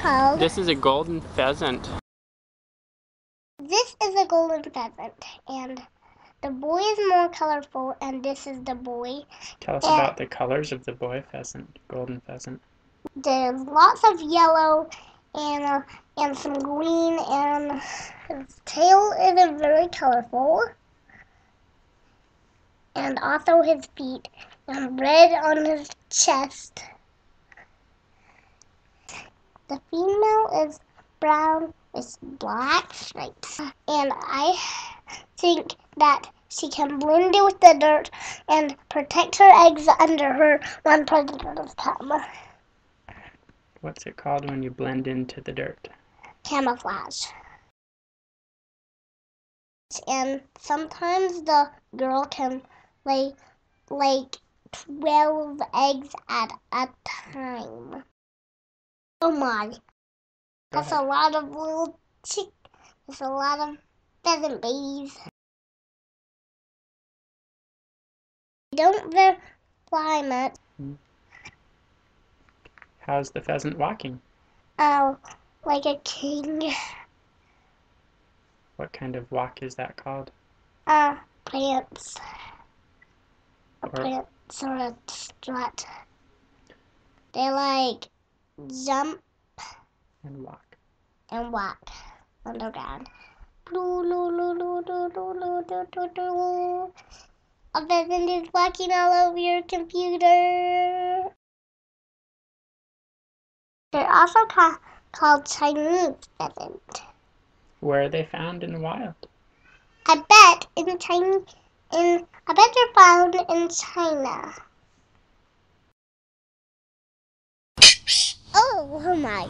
called? This is a golden pheasant. This is a golden pheasant, and the boy is more colorful, and this is the boy. Tell us about the colors of the boy pheasant, golden pheasant. There's lots of yellow and some green, and his tail is very colorful, and also his feet, and red on his chest. The female is brown with black stripes, and I think that she can blend in with the dirt and protect her eggs under her when predators come. What's it called when you blend into the dirt? Camouflage. And sometimes the girl can lay like 12 eggs at a time. Oh my. That's a lot of little That's a lot of pheasant babies. They don't fly much. How's the pheasant walking? Oh, like a king. What kind of walk is that called? Prance. A prance or a strut. They like jump And walk. and walk on the ground. A pheasant is walking all over your computer. They're also called Chinese pheasant. Where are they found in the wild? I bet they're found in China. Oh my.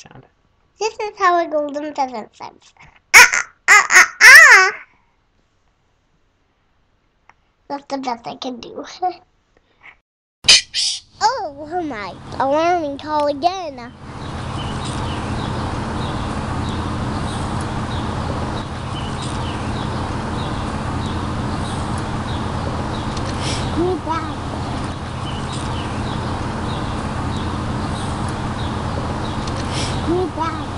Sound. This is how a golden pheasant sounds. Ah! That's the best I can do. Oh my. Alarming call again. Move back. Move back.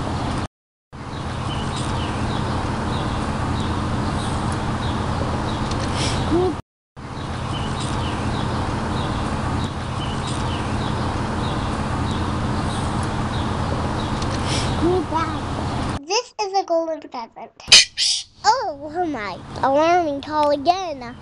Move. Move back. This is a golden pheasant. Oh my. Alarming call again.